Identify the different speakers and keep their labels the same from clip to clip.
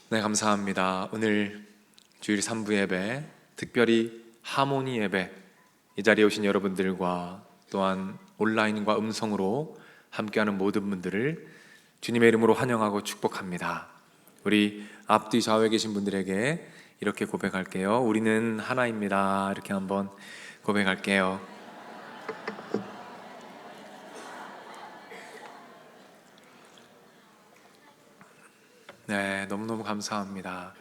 Speaker 1: 네, 감사합니다. 오늘 주일 3부 예배, 특별히 하모니 예배, 이 자리에 오신 여러분들과 또한 온라인과 음성으로 함께하는 모든 분들을 주님의 이름으로 환영하고 축복합니다. 우리 앞뒤 좌우에 계신 분들에게 이렇게 고백할게요. 우리는 하나입니다. 이렇게 한번 고백할게요. 네, 너무너무 감사합니다.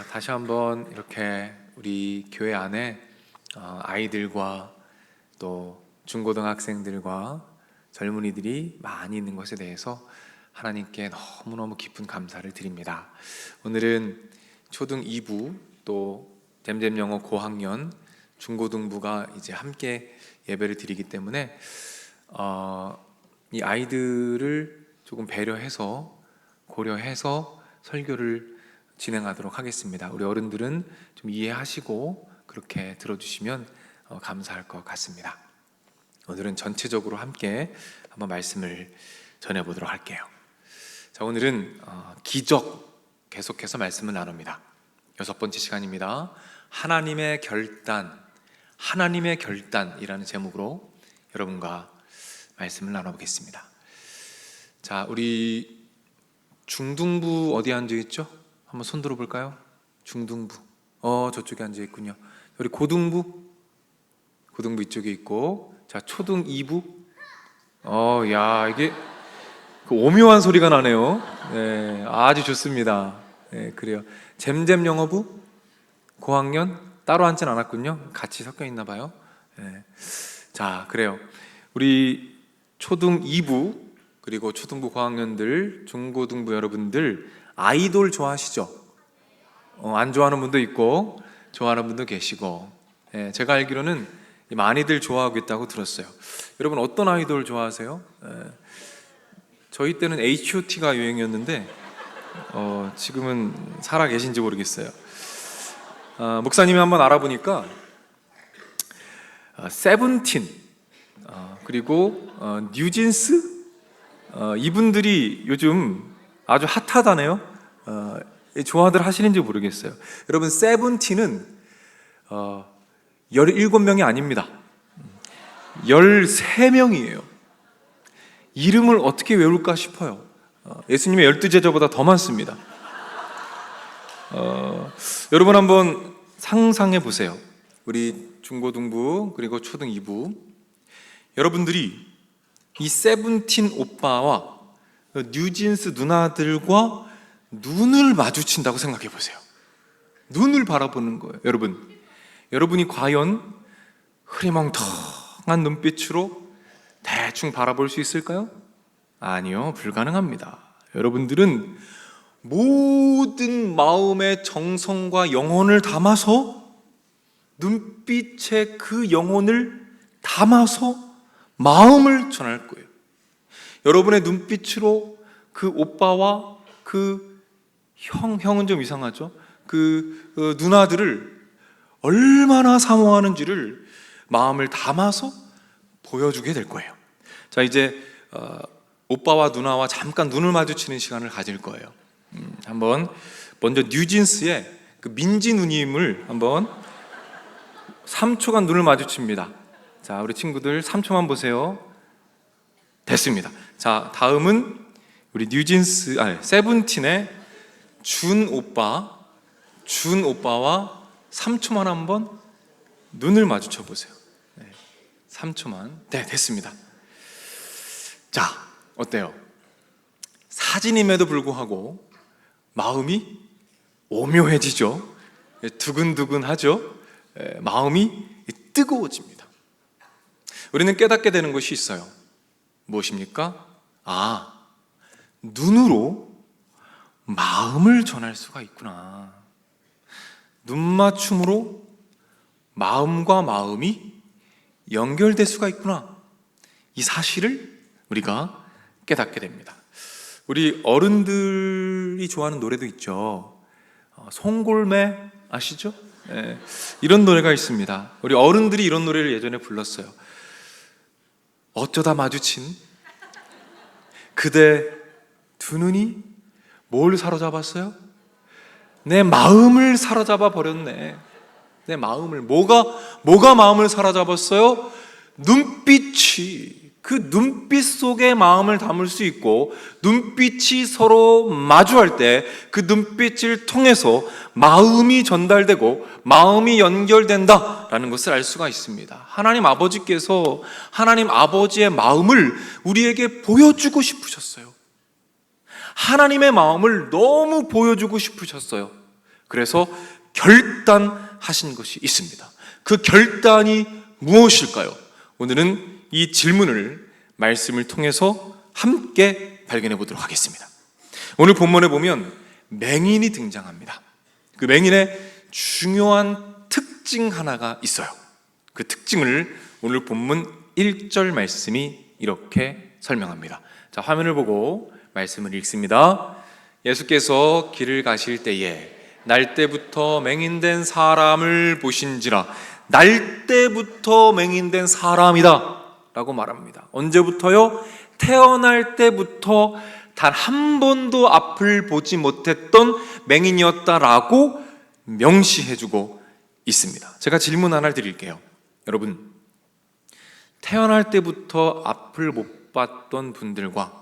Speaker 1: 다시 한번 이렇게 우리 교회 안에 아이들과 또 중고등학생들과 젊은이들이 많이 있는 것에 대해서 하나님께 너무너무 깊은 감사를 드립니다. 오늘은 초등 2부 또 잼잼 영어 고학년 중고등부가 이제 함께 예배를 드리기 때문에 이 아이들을 조금 배려해서 고려해서 설교를 진행하도록 하겠습니다. 우리 어른들은 좀 이해하시고 그렇게 들어주시면 감사할 것 같습니다. 오늘은 전체적으로 함께 한번 말씀을 전해보도록 할게요. 자, 오늘은 기적 계속해서 말씀을 나눕니다. 6번째 시간입니다. 하나님의 결단, 하나님의 결단이라는 제목으로 여러분과 말씀을 나눠보겠습니다. 자, 우리 중등부 어디에 앉아있죠? 한번 손 들어볼까요? 중등부 저쪽에 앉아있군요. 우리 고등부 이쪽에 있고, 자, 초등 2부 야, 이게 그 오묘한 소리가 나네요. 네, 아주 좋습니다. 네, 그래요. 잼잼 영어부 고학년 따로 앉진 않았군요. 같이 섞여 있나 봐요. 네. 자, 그래요. 우리 초등 2부 그리고 초등부 고학년들, 중고등부 여러분들 아이돌 좋아하시죠? 안 좋아하는 분도 있고 좋아하는 분도 계시고, 제가 알기로는 많이들 좋아하고 있다고 들었어요. 여러분 어떤 아이돌 좋아하세요? 저희 때는 H.O.T가 유행이었는데 지금은 살아 계신지 모르겠어요. 목사님이 한번 알아보니까 세븐틴 그리고 뉴진스 이분들이 요즘 아주 핫하다네요. 좋아들 하시는지 모르겠어요. 여러분, 세븐틴은 17명이 아닙니다. 13명이에요. 이름을 어떻게 외울까 싶어요. 예수님의 12제자보다 더 많습니다. 여러분 한번 상상해 보세요. 우리 중고등부 그리고 초등 2부 여러분들이 이 세븐틴 오빠와 뉴진스 누나들과 눈을 마주친다고 생각해 보세요. 눈을 바라보는 거예요. 여러분이 과연 흐리멍텅한 눈빛으로 대충 바라볼 수 있을까요? 아니요, 불가능합니다. 여러분들은 모든 마음의 정성과 영혼을 담아서, 눈빛에 그 영혼을 담아서 마음을 전할 거예요. 여러분의 눈빛으로 그 오빠와 그 형은 좀 이상하죠? 그 누나들을 얼마나 사모하는지를 마음을 담아서 보여주게 될 거예요. 자, 이제 오빠와 누나와 잠깐 눈을 마주치는 시간을 가질 거예요. 한번 먼저 뉴진스의 그 민지 누님을 한번 3초간 눈을 마주칩니다. 자, 우리 친구들 3초만 보세요. 됐습니다. 자, 다음은 우리 세븐틴의 준 오빠와 3초만 한번 눈을 마주쳐 보세요. 3초만. 네, 됐습니다. 자, 어때요? 사진임에도 불구하고 마음이 오묘해지죠? 두근두근하죠? 마음이 뜨거워집니다. 우리는 깨닫게 되는 것이 있어요. 무엇입니까? 눈으로 마음을 전할 수가 있구나. 눈맞춤으로 마음과 마음이 연결될 수가 있구나. 이 사실을 우리가 깨닫게 됩니다. 우리 어른들이 좋아하는 노래도 있죠. 송골매 아시죠? 네, 이런 노래가 있습니다. 우리 어른들이 이런 노래를 예전에 불렀어요. 어쩌다 마주친 그대 두 눈이 뭘 사로잡았어요? 내 마음을 사로잡아 버렸네. 내 마음을. 뭐가 마음을 사로잡았어요? 눈빛이. 그 눈빛 속에 마음을 담을 수 있고, 눈빛이 서로 마주할 때 그 눈빛을 통해서 마음이 전달되고 마음이 연결된다라는 것을 알 수가 있습니다. 하나님 아버지께서 하나님 아버지의 마음을 우리에게 보여주고 싶으셨어요. 하나님의 마음을 너무 보여주고 싶으셨어요. 그래서 결단하신 것이 있습니다. 그 결단이 무엇일까요? 오늘은 이 질문을 말씀을 통해서 함께 발견해 보도록 하겠습니다. 오늘 본문에 보면 맹인이 등장합니다. 그 맹인의 중요한 특징 하나가 있어요. 그 특징을 오늘 본문 1절 말씀이 이렇게 설명합니다. 자, 화면을 보고 말씀을 읽습니다. 예수께서 길을 가실 때에 날 때부터 맹인된 사람을 보신지라. 날 때부터 맹인된 사람이다 라고 말합니다. 언제부터요? 태어날 때부터 단 한 번도 앞을 보지 못했던 맹인이었다라고 명시해주고 있습니다. 제가 질문 하나를 드릴게요. 여러분, 태어날 때부터 앞을 못 봤던 분들과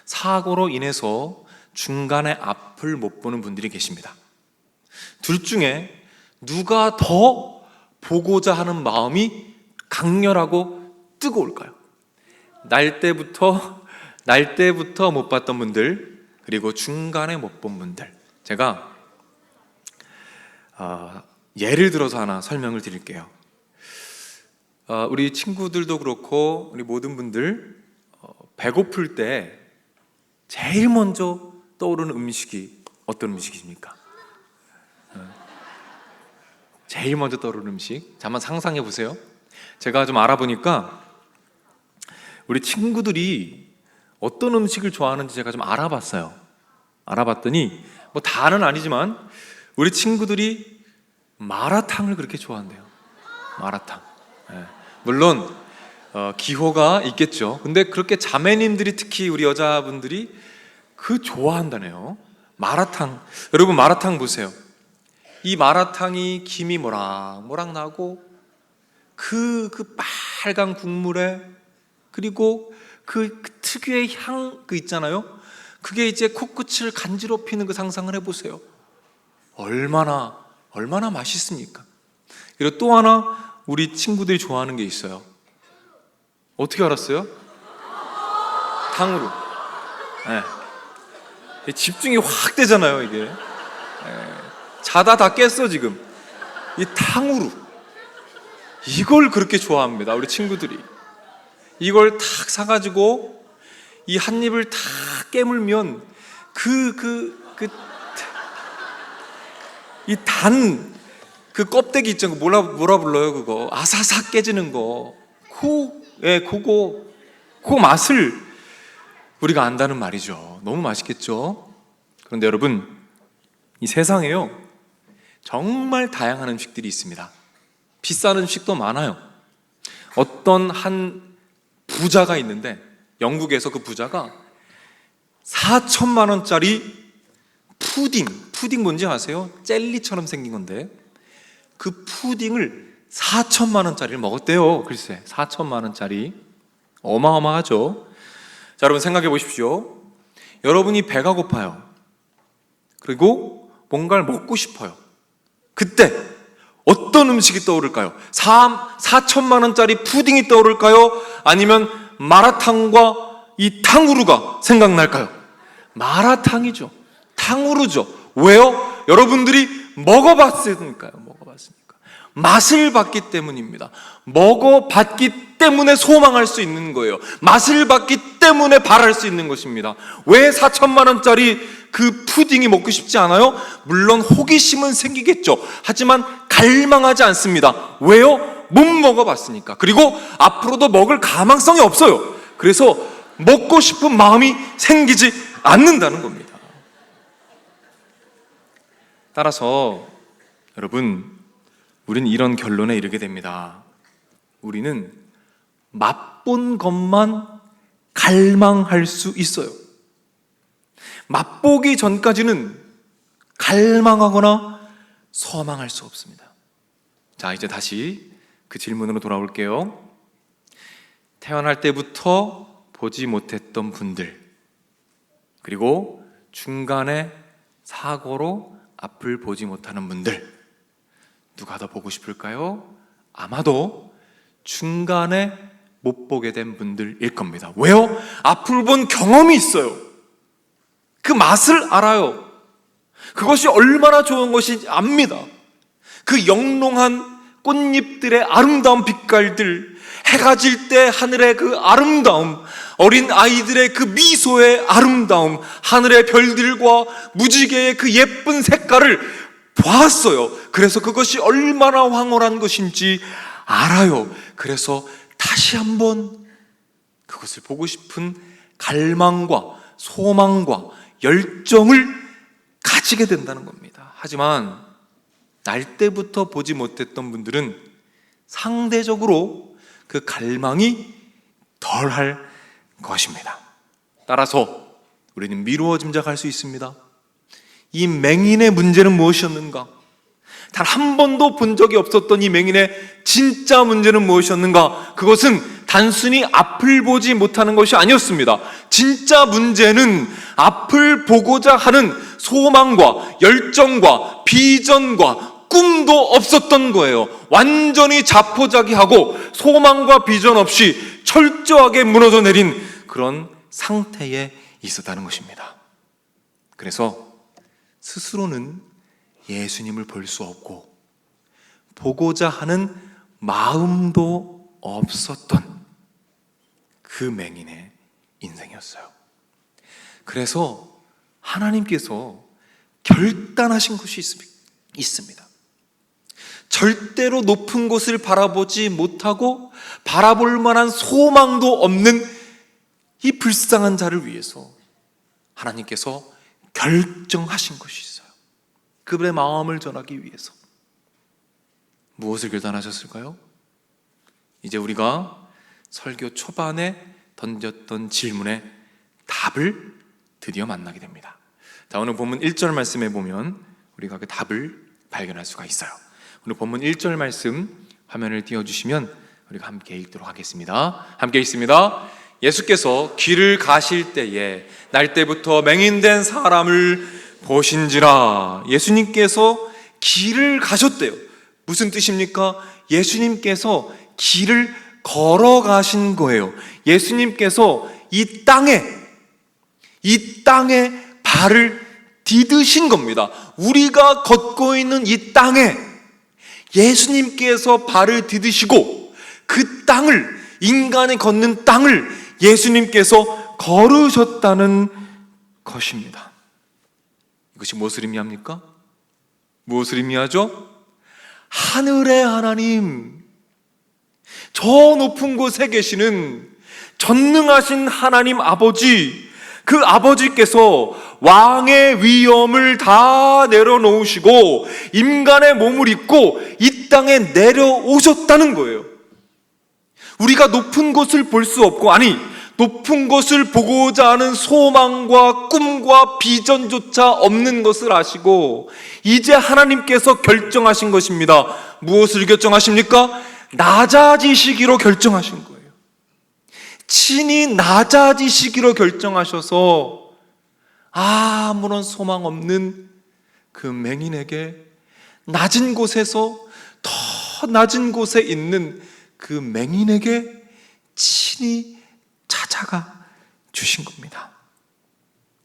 Speaker 1: 사고로 인해서 중간에 앞을 못 보는 분들이 계십니다. 둘 중에 누가 더 보고자 하는 마음이 강렬하고 뜨거울까요? 날 때부터 못 봤던 분들, 그리고 중간에 못 본 분들. 제가 예를 들어서 하나 설명을 드릴게요. 우리 친구들도 그렇고 우리 모든 분들 배고플 때 제일 먼저 떠오르는 음식이 어떤 음식입니까? 제일 먼저 떠오르는 음식. 자, 한번 상상해 보세요. 제가 좀 알아보니까 우리 친구들이 어떤 음식을 좋아하는지 제가 좀 알아봤어요. 알아봤더니 뭐 다는 아니지만 우리 친구들이 마라탕을 그렇게 좋아한대요. 마라탕. 물론 기호가 있겠죠. 근데 그렇게 자매님들이, 특히 우리 여자분들이 그 좋아한다네요. 마라탕. 여러분, 마라탕 보세요. 이 마라탕이 김이 모락모락 나고 그 빨간 국물에, 그리고 그 특유의 향 있잖아요. 그게 이제 코끝을 간지럽히는 그 상상을 해보세요. 얼마나 맛있습니까? 그리고 또 하나 우리 친구들이 좋아하는 게 있어요. 어떻게 알았어요? 탕후루. 네. 집중이 확 되잖아요, 이게. 자다 다 깼어 지금. 이 탕후루, 이걸 그렇게 좋아합니다, 우리 친구들이. 이걸 탁 사가지고 이 한 입을 탁 깨물면 이 단 그 껍데기 있잖아요. 뭐라 불러요 그거? 아사삭 깨지는 거. 그 맛을 우리가 안다는 말이죠. 너무 맛있겠죠? 그런데 여러분, 이 세상에요 정말 다양한 음식들이 있습니다. 비싼 음식도 많아요. 어떤 한 부자가 있는데, 영국에서 그 부자가 4천만 원짜리 푸딩 뭔지 아세요? 젤리처럼 생긴 건데 그 푸딩을 4천만 원짜리를 먹었대요. 글쎄, 4천만 원짜리. 어마어마하죠. 자, 여러분 생각해 보십시오. 여러분이 배가 고파요. 그리고 뭔가를 먹고 싶어요. 그때 어떤 음식이 떠오를까요? 4천만 원짜리 푸딩이 떠오를까요? 아니면 마라탕과 이 탕후루가 생각날까요? 마라탕이죠. 탕후루죠. 왜요? 여러분들이 먹어봤으니까요. 맛을 봤기 때문입니다. 먹어봤기 때문에 소망할 수 있는 거예요. 맛을 봤기 때문에 바랄 수 있는 것입니다. 왜 4천만 원짜리 그 푸딩이 먹고 싶지 않아요? 물론 호기심은 생기겠죠. 하지만 갈망하지 않습니다. 왜요? 못 먹어봤으니까. 그리고 앞으로도 먹을 가망성이 없어요. 그래서 먹고 싶은 마음이 생기지 않는다는 겁니다. 따라서 여러분, 우리는 이런 결론에 이르게 됩니다. 우리는 맛본 것만 갈망할 수 있어요. 맛보기 전까지는 갈망하거나 소망할 수 없습니다. 자, 이제 다시 그 질문으로 돌아올게요. 태어날 때부터 보지 못했던 분들, 그리고 중간에 사고로 앞을 보지 못하는 분들, 누가 더 보고 싶을까요? 아마도 중간에 못 보게 된 분들일 겁니다. 왜요? 앞을 본 경험이 있어요. 그 맛을 알아요. 그것이 얼마나 좋은 것인지 압니다. 그 영롱한 꽃잎들의 아름다운 빛깔들, 해가 질 때 하늘의 그 아름다움, 어린 아이들의 그 미소의 아름다움, 하늘의 별들과 무지개의 그 예쁜 색깔을 보았어요. 그래서 그것이 얼마나 황홀한 것인지 알아요. 그래서 다시 한번 그것을 보고 싶은 갈망과 소망과 열정을 가지게 된다는 겁니다. 하지만 날 때부터 보지 못했던 분들은 상대적으로 그 갈망이 덜할 것입니다. 따라서 우리는 미루어 짐작할 수 있습니다. 이 맹인의 문제는 무엇이었는가? 단 한 번도 본 적이 없었던 이 맹인의 진짜 문제는 무엇이었는가? 그것은 단순히 앞을 보지 못하는 것이 아니었습니다. 진짜 문제는 앞을 보고자 하는 소망과 열정과 비전과 꿈도 없었던 거예요. 완전히 자포자기하고 소망과 비전 없이 철저하게 무너져 내린 그런 상태에 있었다는 것입니다. 그래서 스스로는 예수님을 볼 수 없고 보고자 하는 마음도 없었던 그 맹인의 인생이었어요. 그래서 하나님께서 결단하신 것이 있습니다. 절대로 높은 곳을 바라보지 못하고 바라볼 만한 소망도 없는 이 불쌍한 자를 위해서 하나님께서 결정하신 것이 있어요. 그분의 마음을 전하기 위해서. 무엇을 결단하셨을까요? 이제 우리가 설교 초반에 던졌던 질문의 답을 드디어 만나게 됩니다. 자, 오늘 본문 1절 말씀에 보면 우리가 그 답을 발견할 수가 있어요. 오늘 본문 1절 말씀 화면을 띄워주시면 우리가 함께 읽도록 하겠습니다. 함께 읽습니다. 예수께서 길을 가실 때에 날 때부터 맹인된 사람을 보신지라. 예수님께서 길을 가셨대요. 무슨 뜻입니까? 예수님께서 길을 걸어가신 거예요. 예수님께서 이 땅에 발을 디드신 겁니다. 우리가 걷고 있는 이 땅에 예수님께서 발을 디드시고 그 땅을, 인간이 걷는 땅을 예수님께서 걸으셨다는 것입니다. 이것이 무엇을 의미합니까? 무엇을 의미하죠? 하늘의 하나님, 저 높은 곳에 계시는 전능하신 하나님 아버지, 그 아버지께서 왕의 위엄을 다 내려놓으시고 인간의 몸을 입고 이 땅에 내려오셨다는 거예요. 우리가 높은 곳을 볼 수 없고, 아니 높은 곳을 보고자 하는 소망과 꿈과 비전조차 없는 것을 아시고 이제 하나님께서 결정하신 것입니다. 무엇을 결정하십니까? 낮아지시기로 결정하신 거예요. 친히 낮아지시기로 결정하셔서 아무런 소망 없는 그 맹인에게 낮은 곳에서 더 낮은 곳에 있는 그 맹인에게 친히 찾아가 주신 겁니다.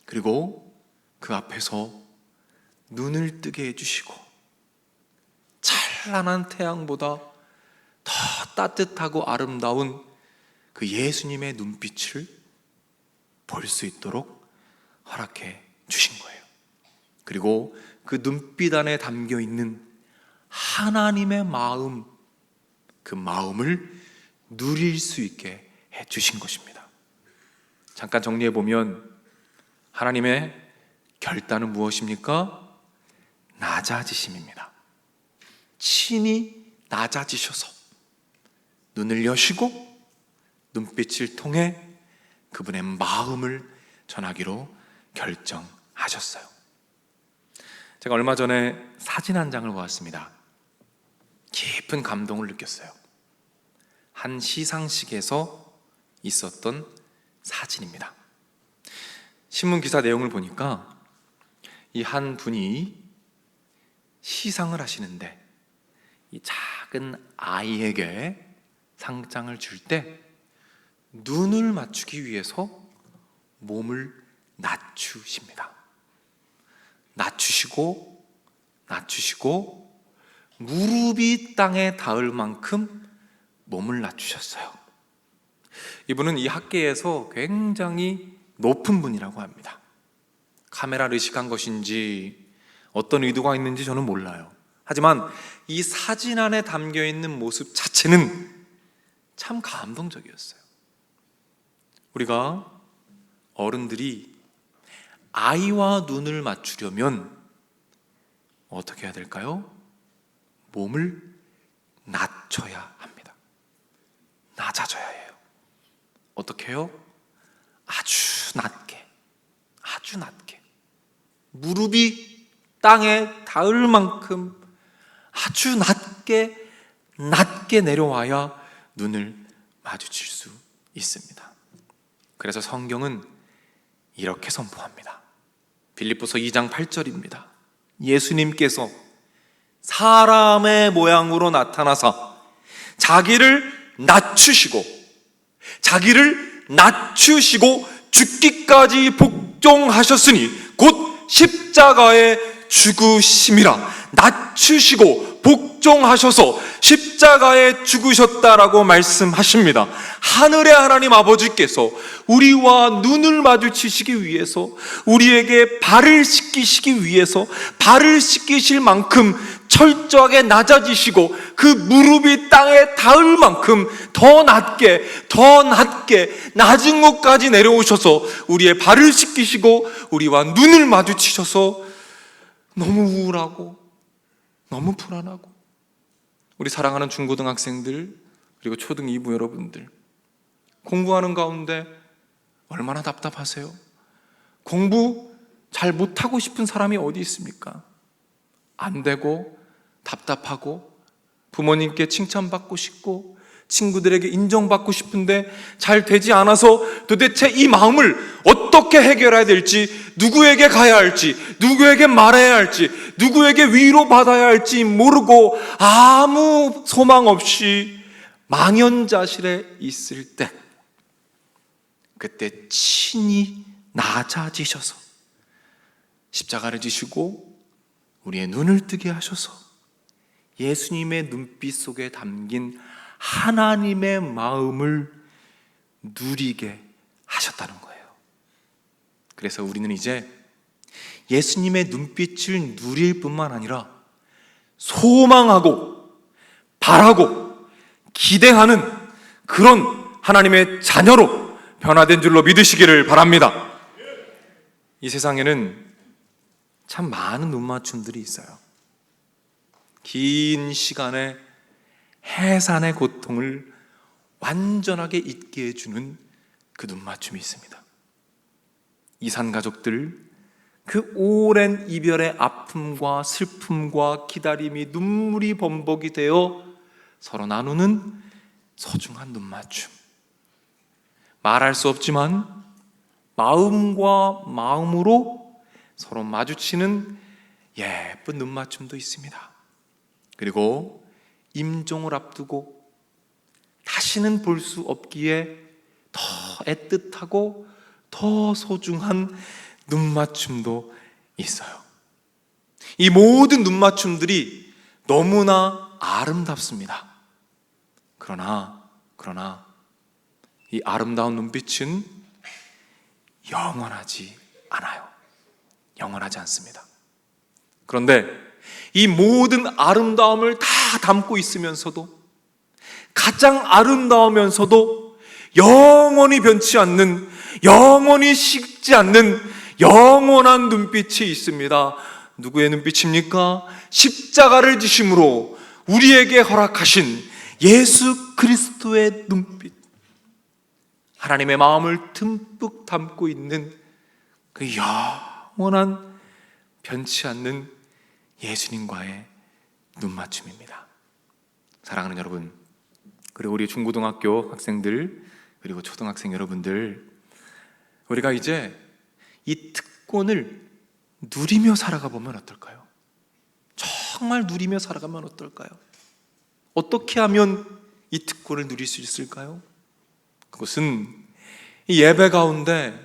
Speaker 1: 그리고 그 앞에서 눈을 뜨게 해주시고 찬란한 태양보다 더 따뜻하고 아름다운 그 예수님의 눈빛을 볼 수 있도록 허락해 주신 거예요. 그리고 그 눈빛 안에 담겨 있는 하나님의 마음, 그 마음을 누릴 수 있게 해 주신 것입니다. 잠깐 정리해 보면 하나님의 결단은 무엇입니까? 낮아지심입니다. 친히 낮아지셔서 눈을 여시고 눈빛을 통해 그분의 마음을 전하기로 결정하셨어요. 제가 얼마 전에 사진 한 장을 보았습니다. 깊은 감동을 느꼈어요. 한 시상식에서 있었던 사진입니다. 신문 기사 내용을 보니까 이 한 분이 시상을 하시는데 이 작은 아이에게 상장을 줄 때 눈을 맞추기 위해서 몸을 낮추십니다. 낮추시고 무릎이 땅에 닿을 만큼 몸을 낮추셨어요. 이분은 이 학계에서 굉장히 높은 분이라고 합니다. 카메라를 의식한 것인지 어떤 의도가 있는지 저는 몰라요. 하지만 이 사진 안에 담겨있는 모습 자체는 참 감동적이었어요. 우리가 어른들이 아이와 눈을 맞추려면 어떻게 해야 될까요? 몸을 낮춰야 합니다. 낮아져야 해요. 어떻게 해요? 아주 낮게 무릎이 땅에 닿을 만큼 아주 낮게 내려와야 눈을 마주칠 수 있습니다. 그래서 성경은 이렇게 선포합니다. 빌립보서 2장 8절입니다. 예수님께서 사람의 모양으로 나타나사 자기를 낮추시고 죽기까지 복종하셨으니 곧 십자가에 죽으심이라. 낮추시고 복종하셔서 십자가에 죽으셨다라고 말씀하십니다. 하늘의 하나님 아버지께서 우리와 눈을 마주치시기 위해서, 우리에게 발을 씻기시기 위해서 발을 씻기실 만큼 철저하게 낮아지시고 그 무릎이 땅에 닿을 만큼 더 낮게 낮은 곳까지 내려오셔서 우리의 발을 씻기시고 우리와 눈을 마주치셔서 너무 우울하고 너무 불안하고, 우리 사랑하는 중고등학생들 그리고 초등 2부 여러분들, 공부하는 가운데 얼마나 답답하세요? 공부 잘 못하고 싶은 사람이 어디 있습니까? 안 되고 답답하고 부모님께 칭찬받고 싶고 친구들에게 인정받고 싶은데 잘 되지 않아서 도대체 이 마음을 어떻게 해결해야 될지, 누구에게 가야 할지, 누구에게 말해야 할지, 누구에게 위로받아야 할지 모르고 아무 소망 없이 망연자실에 있을 때, 그때 친히 낮아지셔서 십자가를 지시고 우리의 눈을 뜨게 하셔서 예수님의 눈빛 속에 담긴 하나님의 마음을 누리게 하셨다는 거예요. 그래서 우리는 이제 예수님의 눈빛을 누릴 뿐만 아니라 소망하고 바라고 기대하는 그런 하나님의 자녀로 변화된 줄로 믿으시기를 바랍니다. 이 세상에는 참 많은 눈맞춤들이 있어요. 긴 시간에 해산의 고통을 완전하게 잊게 해주는 그 눈맞춤이 있습니다. 이산 가족들, 그 오랜 이별의 아픔과 슬픔과 기다림이 눈물이 범벅이 되어 서로 나누는 소중한 눈맞춤. 말할 수 없지만 마음과 마음으로 서로 마주치는 예쁜 눈맞춤도 있습니다. 그리고 임종을 앞두고 다시는 볼 수 없기에 더 애틋하고 더 소중한 눈맞춤도 있어요. 이 모든 눈맞춤들이 너무나 아름답습니다. 그러나 이 아름다운 눈빛은 영원하지 않아요. 영원하지 않습니다. 그런데 이 모든 아름다움을 다 담고 있으면서도, 가장 아름다우면서도 영원히 변치 않는, 영원히 식지 않는 영원한 눈빛이 있습니다. 누구의 눈빛입니까? 십자가를 지심으로 우리에게 허락하신 예수 그리스도의 눈빛. 하나님의 마음을 듬뿍 담고 있는 그 영원한 변치 않는 예수님과의 눈맞춤입니다. 사랑하는 여러분, 그리고 우리 중고등학교 학생들, 그리고 초등학생 여러분들, 우리가 이제 이 특권을 누리며 살아가 보면 어떨까요? 정말 누리며 살아가면 어떨까요? 어떻게 하면 이 특권을 누릴 수 있을까요? 그것은 이 예배 가운데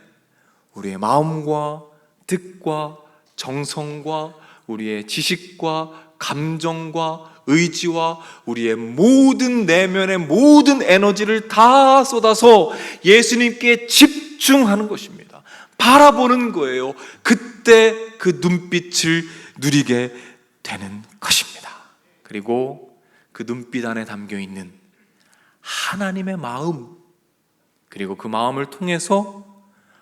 Speaker 1: 우리의 마음과 뜻과 정성과 우리의 지식과 감정과 의지와 우리의 모든 내면의 모든 에너지를 다 쏟아서 예수님께 집중하는 것입니다. 바라보는 거예요. 그때 그 눈빛을 누리게 되는 것입니다. 그리고 그 눈빛 안에 담겨 있는 하나님의 마음, 그리고 그 마음을 통해서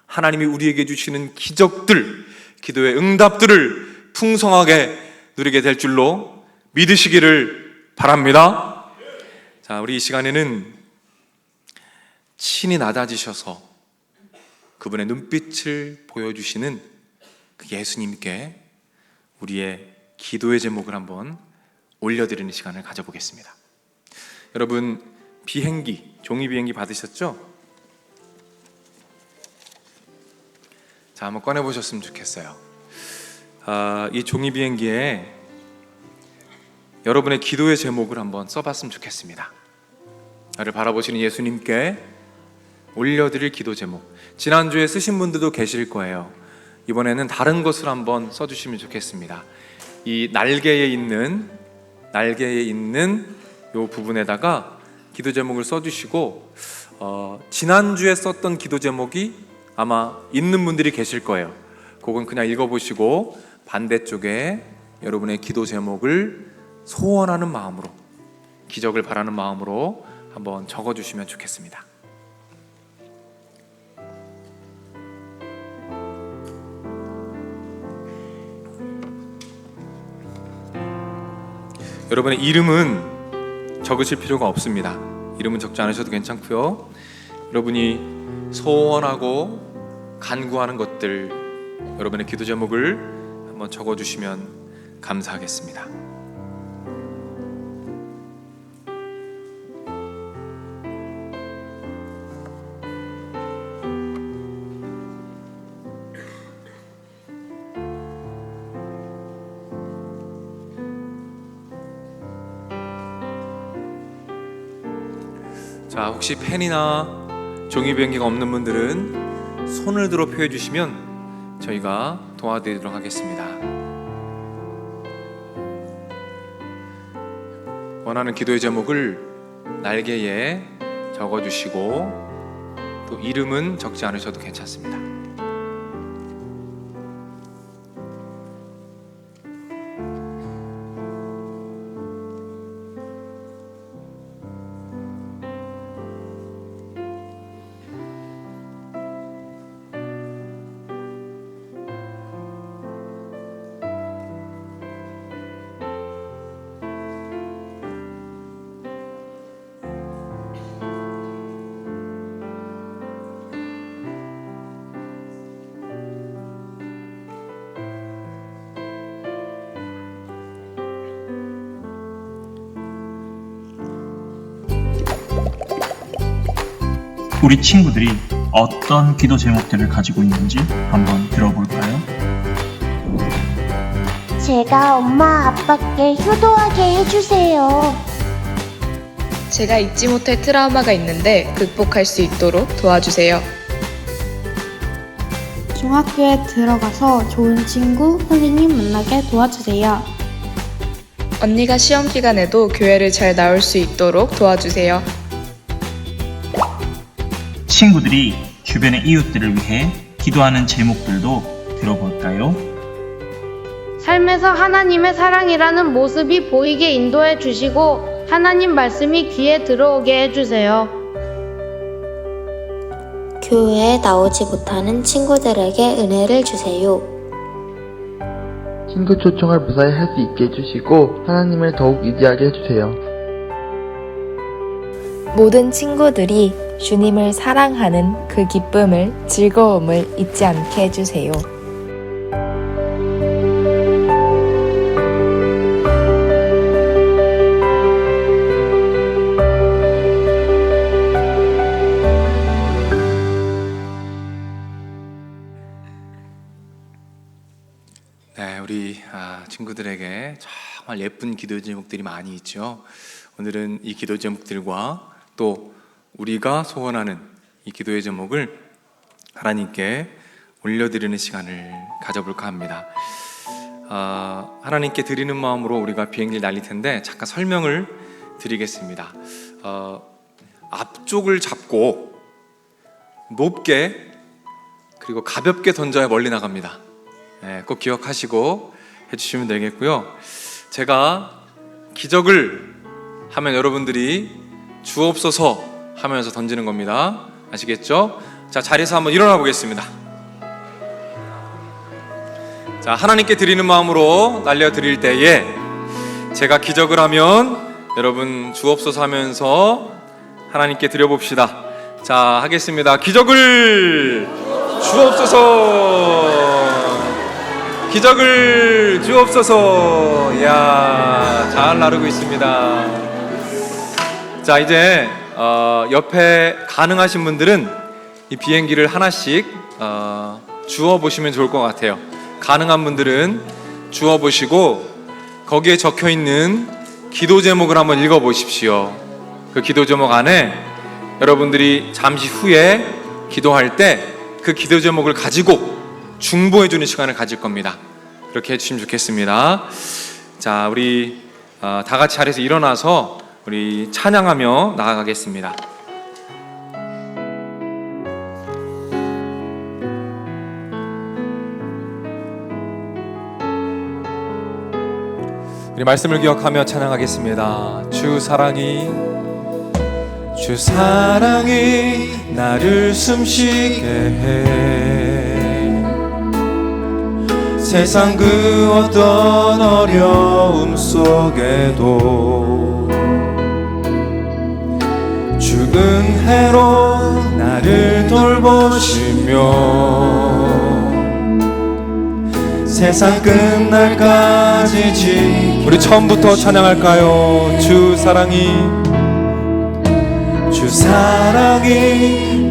Speaker 1: 하나님이 우리에게 주시는 기적들, 기도의 응답들을 풍성하게 누리게 될 줄로 믿으시기를 바랍니다. 자, 우리 이 시간에는 친히 낮아지셔서 그분의 눈빛을 보여주시는 그 예수님께 우리의 기도의 제목을 한번 올려드리는 시간을 가져보겠습니다. 여러분, 비행기, 종이 비행기 받으셨죠? 자, 한번 꺼내보셨으면 좋겠어요. 이 종이 비행기에 여러분의 기도의 제목을 한번 써봤으면 좋겠습니다. 나를 바라보시는 예수님께 올려드릴 기도 제목, 지난주에 쓰신 분들도 계실 거예요. 이번에는 다른 것을 한번 써주시면 좋겠습니다. 이 날개에 있는 이 부분에다가 기도 제목을 써주시고, 지난주에 썼던 기도 제목이 아마 있는 분들이 계실 거예요. 그건 그냥 읽어보시고 반대쪽에 여러분의 기도 제목을 소원하는 마음으로, 기적을 바라는 마음으로 한번 적어주시면 좋겠습니다. 여러분의 이름은 적으실 필요가 없습니다. 이름은 적지 않으셔도 괜찮고요. 여러분이 소원하고 간구하는 것들, 여러분의 기도 제목을 한번 적어주시면 감사하겠습니다. 자, 혹시 펜이나 종이 비행기가 없는 분들은 손을 들어 표해 주시면 저희가 도와드리도록 하겠습니다. 원하는 기도의 제목을 날개에 적어주시고 또 이름은 적지 않으셔도 괜찮습니다.
Speaker 2: 우리 친구들이 어떤 기도 제목들을 가지고 있는지 한번 들어볼까요?
Speaker 3: 제가 엄마 아빠께 효도하게 해주세요.
Speaker 4: 제가 잊지 못할 트라우마가 있는데 극복할 수 있도록 도와주세요.
Speaker 5: 중학교에 들어가서 좋은 친구, 선생님 만나게 도와주세요.
Speaker 4: 언니가 시험 기간에도 교회를 잘 나올 수 있도록 도와주세요.
Speaker 2: 친구들이 주변의 이웃들을 위해 기도하는 제목들도 들어볼까요?
Speaker 5: 삶에서 하나님의 사랑이라는 모습이 보이게 인도해 주시고 하나님 말씀이 귀에 들어오게 해주세요.
Speaker 3: 교회에 나오지 못하는 친구들에게 은혜를 주세요.
Speaker 6: 친구 초청을 무사히 할 수 있게 해주시고 하나님을 더욱 의지하게 해주세요.
Speaker 7: 모든 친구들이 주님을 사랑하는 그 기쁨을, 즐거움을 잊지 않게 해주세요.
Speaker 1: 네, 우리 친구들에게 정말 예쁜 기도 제목들이 많이 있죠. 오늘은 이 기도 제목들과 또 우리가 소원하는 이 기도의 제목을 하나님께 올려드리는 시간을 가져볼까 합니다. 하나님께 드리는 마음으로 우리가 비행기를 날릴 텐데 잠깐 설명을 드리겠습니다. 앞쪽을 잡고 높게 그리고 가볍게 던져야 멀리 나갑니다. 꼭 기억하시고 해주시면 되겠고요. 제가 기적을 하면 여러분들이 주옵소서 하면서 던지는 겁니다. 아시겠죠? 자, 자리에서 한번 일어나 보겠습니다. 자, 하나님께 드리는 마음으로 날려드릴 때에 제가 기적을 하면 여러분 주옵소서 하면서 하나님께 드려봅시다. 자, 하겠습니다. 기적을 주옵소서. 기적을 주옵소서. 이야, 잘 나르고 있습니다. 자, 이제 옆에 가능하신 분들은 이 비행기를 하나씩 주워 보시면 좋을 것 같아요. 가능한 분들은 주워 보시고 거기에 적혀 있는 기도 제목을 한번 읽어 보십시오. 그 기도 제목 안에 여러분들이 잠시 후에 기도할 때 그 기도 제목을 가지고 중보해 주는 시간을 가질 겁니다. 그렇게 해주시면 좋겠습니다. 자, 우리 다 같이 자리에서 일어나서 우리 찬양하며 나아가겠습니다. 우리 말씀을 기억하며 찬양하겠습니다. 주 사랑이 나를 숨쉬게 해. 세상 그 어떤 어려움 속에도 주 은혜로 나를 돌보시며 세상 끝날까지 우리 처음부터 찬양할까요? 주 사랑이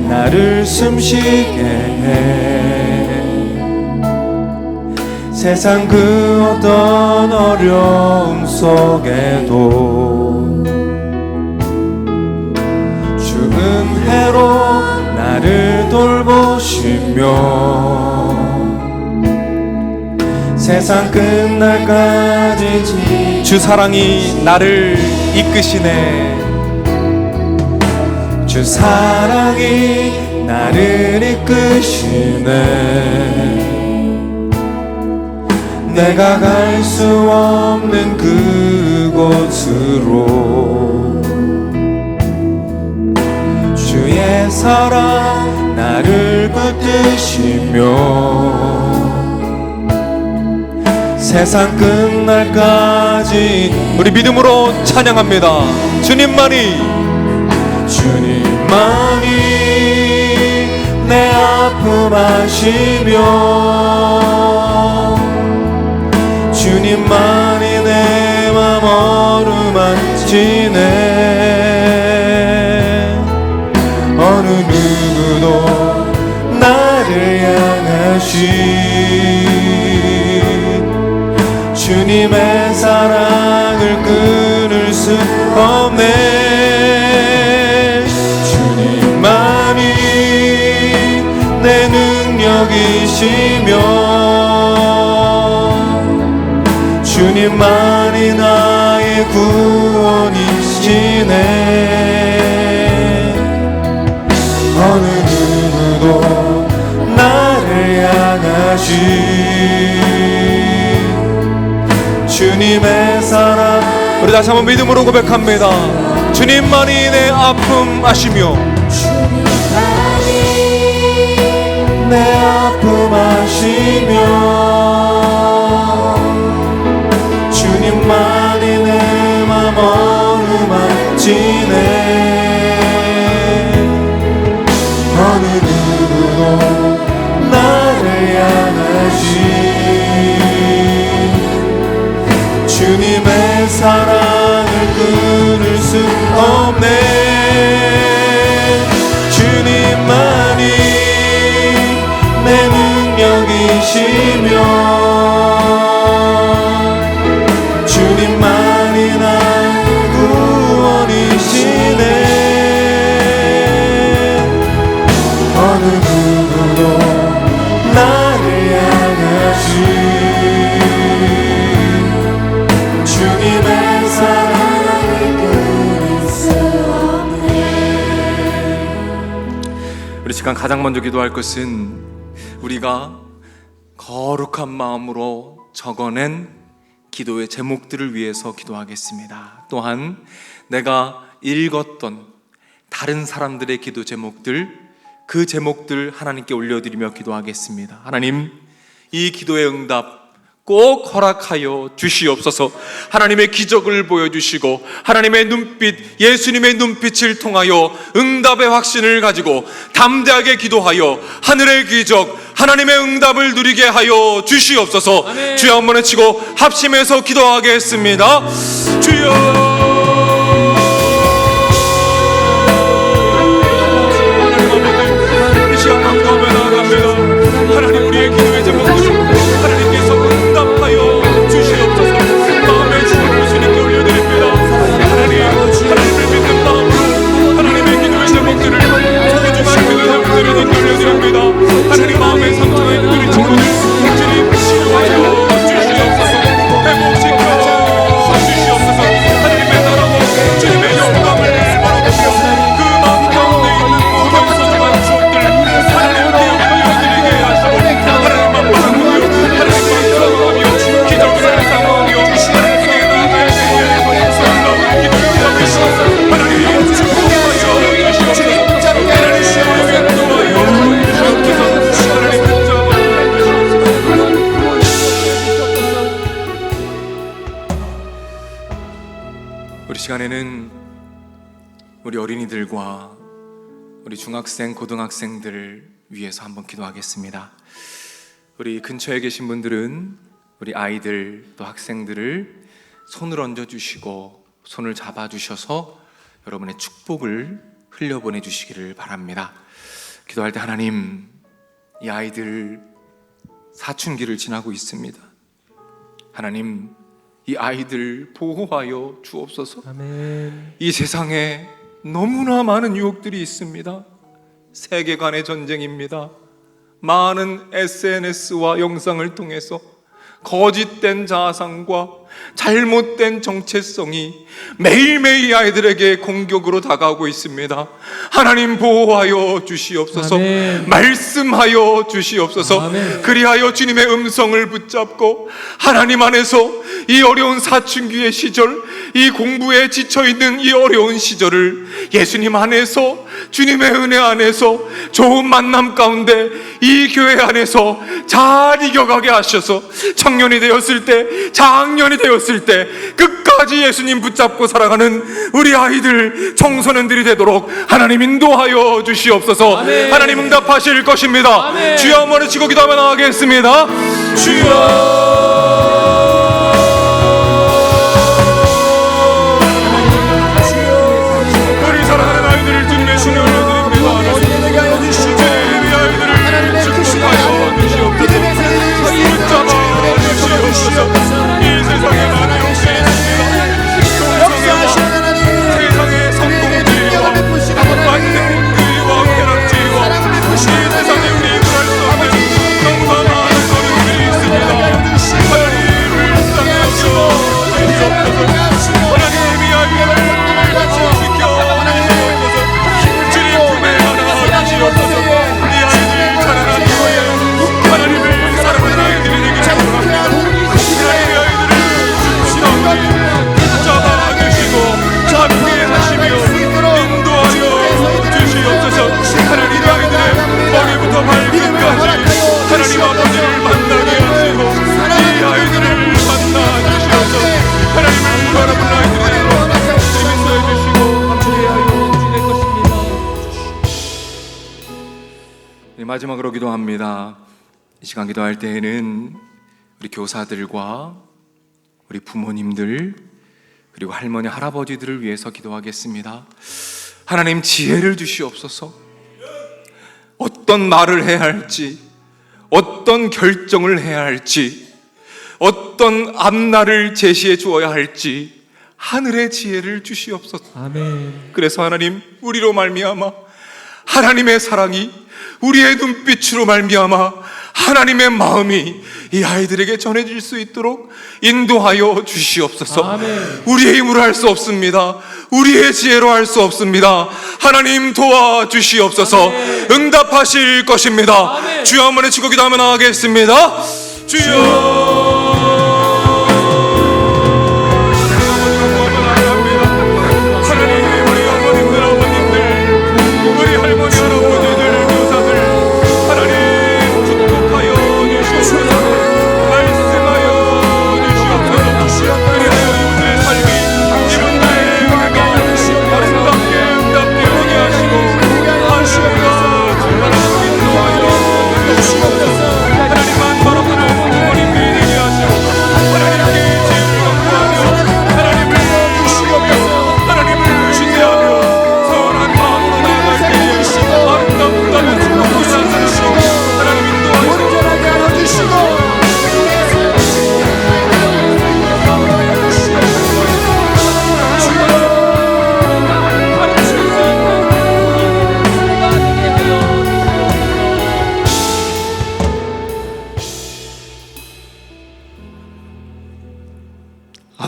Speaker 1: 나를 숨쉬게 해. 세상 그 어떤 어려움 속에도 주 은혜로 나를 돌보시며 세상 끝날까지 주 사랑이 나를 이끄시네. 주 사랑이 나를 이끄시네. 내가 갈 수 없는 그곳으로 주의 사랑 나를 붙드시며 세상 끝날까지 우리 믿음으로 찬양합니다. 주님만이 내 아픔 아시며 주님만이 내 맘 어루만지네. 어느 누구도 나를 향하신 주님의 사랑을 끊을 수 없네. 주님만이 내 능력이시며 주님만이 나의 구원이시네. 어느 누구도 나를 향하신 주님의 사랑 우리 다시 한번 믿음으로 고백합니다. 주님만이 내 아픔 아시며 내 아픔 아시며 주님만이 내 맘 어루만지네. 어느 누구도 나를 향하신 주님의 사랑을 끊을 수 없네. 주님만이 내 능력이시며 시간 가장 먼저 기도할 것은 우리가 거룩한 마음으로 적어낸 기도의 제목들을 위해서 기도하겠습니다. 또한 내가 읽었던 다른 사람들의 기도 제목들, 그 제목들 하나님께 올려드리며 기도하겠습니다. 하나님, 이 기도의 응답 꼭 허락하여 주시옵소서. 하나님의 기적을 보여주시고 하나님의 눈빛, 예수님의 눈빛을 통하여 응답의 확신을 가지고 담대하게 기도하여 하늘의 기적, 하나님의 응답을 누리게 하여 주시옵소서. 아멘. 주여 한번 외치고 합심해서 기도하겠습니다. 주여. 하나님, 우리의 기도의 제목을 하나님께서 응답하여 주시옵소서. 마음의 주문을 주님께 올려드립니다. 하나님을 믿는 마음으로 하나님의 기도의 제목들을, 소중한 기도의 제목들을 내게 올려드립니다. 하나님, 마음의 상처에 부딪힌 것을 주님 치유하여 주시옵소서. 회복시켜 주시옵소서. 하나님의 나라와 주님의 영광을 바라보며 그 마음 가운데 있는 모든 소중한 추억들 하나님께 올려드리게 하시고 하나님 앞에 기도를 상하며 하나님께 나아갈 때에 성령을 기도를 받으시옵소서. 하나님 축복하여 주시옵소서. 하나님 인도하여 주시옵소서. 하나님 우리 시간에는 우리 어린이들과 우리 중학생, 고등학생들을 위해서 한번 기도하겠습니다. 우리 근처에 계신 분들은 우리 아이들 또 학생들을 손을 얹어주시고 손을 잡아주셔서 여러분의 축복을 흘려보내 주시기를 바랍니다. 기도할 때 하나님, 이 아이들 사춘기를 지나고 있습니다. 하나님, 이 아이들 보호하여 주옵소서. 아멘. 이 세상에 너무나 많은 유혹들이 있습니다. 세계관의 전쟁입니다. 많은 SNS와 영상을 통해서 거짓된 자아상과 잘못된 정체성이 매일매일 이 아이들에게 공격으로 다가오고 있습니다. 하나님 보호하여 주시옵소서. 아멘. 말씀하여 주시옵소서. 아멘. 그리하여 주님의 음성을 붙잡고 하나님 안에서 이 어려운 사춘기의 시절, 이 공부에 지쳐있는 이 어려운 시절을 예수님 안에서, 주님의 은혜 안에서, 좋은 만남 가운데 이 교회 안에서 잘 이겨가게 하셔서 청년이 되었을 때, 장년이 되었을 때 끝까지 예수님 붙잡고 살아가는 우리 아이들, 청소년들이 되도록 하나님 인도하여 주시옵소서. 아멘. 하나님 응답하실 것입니다. 아멘. 주여 한번 외치고 기도하며 나가겠습니다. 주여. 마지막으로 기도합니다. 이 시간 기도할 때에는 우리 교사들과 우리 부모님들 그리고 할머니, 할아버지들을 위해서 기도하겠습니다. 하나님 지혜를 주시옵소서. 어떤 말을 해야 할지, 어떤 결정을 해야 할지, 어떤 앞날을 제시해 주어야 할지 하늘의 지혜를 주시옵소서. 아멘. 그래서 하나님, 우리로 말미암아 하나님의 사랑이 우리의 눈빛으로 말미암아 하나님의 마음이 이 아이들에게 전해질 수 있도록 인도하여 주시옵소서. 아멘. 우리의 힘으로 할 수 없습니다. 우리의 지혜로 할 수 없습니다. 하나님 도와주시옵소서. 아멘. 응답하실 것입니다. 아멘. 주여 한번 외치고 기도하며 나가겠습니다. 주여.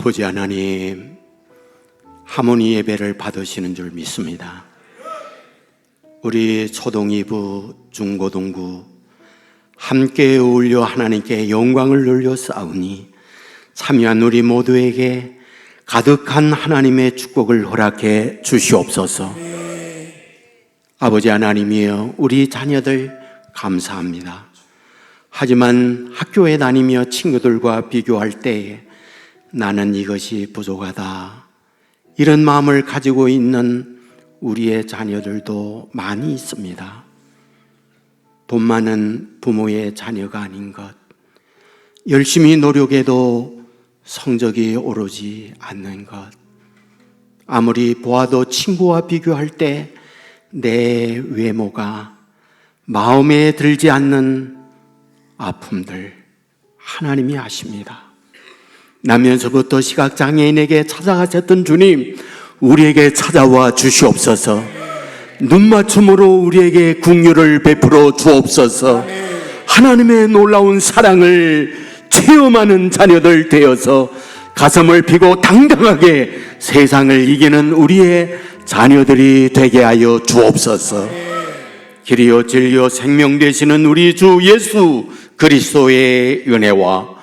Speaker 8: 아버지 하나님, 하모니 예배를 받으시는 줄 믿습니다. 우리 초동이부, 중고동부 함께 어울려 하나님께 영광을 돌려 싸우니 참여한 우리 모두에게 가득한 하나님의 축복을 허락해 주시옵소서. 아버지 하나님이여, 우리 자녀들 감사합니다. 하지만 학교에 다니며 친구들과 비교할 때에 나는 이것이 부족하다, 이런 마음을 가지고 있는 우리의 자녀들도 많이 있습니다. 돈 많은 부모의 자녀가 아닌 것, 열심히 노력해도 성적이 오르지 않는 것, 아무리 보아도 친구와 비교할 때 내 외모가 마음에 들지 않는 아픔들 하나님이 아십니다. 나면서부터 시각장애인에게 찾아가셨던 주님, 우리에게 찾아와 주시옵소서. 눈맞춤으로 우리에게 긍휼을 베풀어 주옵소서. 하나님의 놀라운 사랑을 체험하는 자녀들 되어서 가슴을 펴고 당당하게 세상을 이기는 우리의 자녀들이 되게 하여 주옵소서. 길이요 진리요 생명 되시는 우리 주 예수 그리스도의 은혜와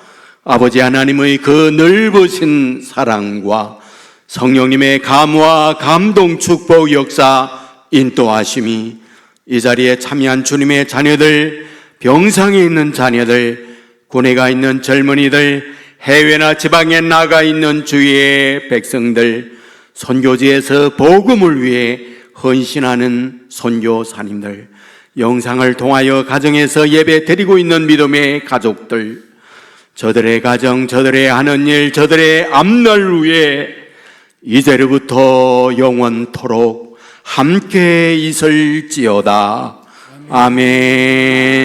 Speaker 8: 아버지 하나님의 그 넓으신 사랑과 성령님의 감화, 감동, 축복, 역사, 인도하심이 이 자리에 참여한 주님의 자녀들, 병상에 있는 자녀들, 군에가 있는 젊은이들, 해외나 지방에 나가 있는 주의 백성들, 선교지에서 복음을 위해 헌신하는 선교사님들, 영상을 통하여 가정에서 예배 드리고 있는 믿음의 가족들, 저들의 가정, 저들의 하는 일, 저들의 앞날 위에 이제로부터 영원토록 함께 있을지어다. 아멘.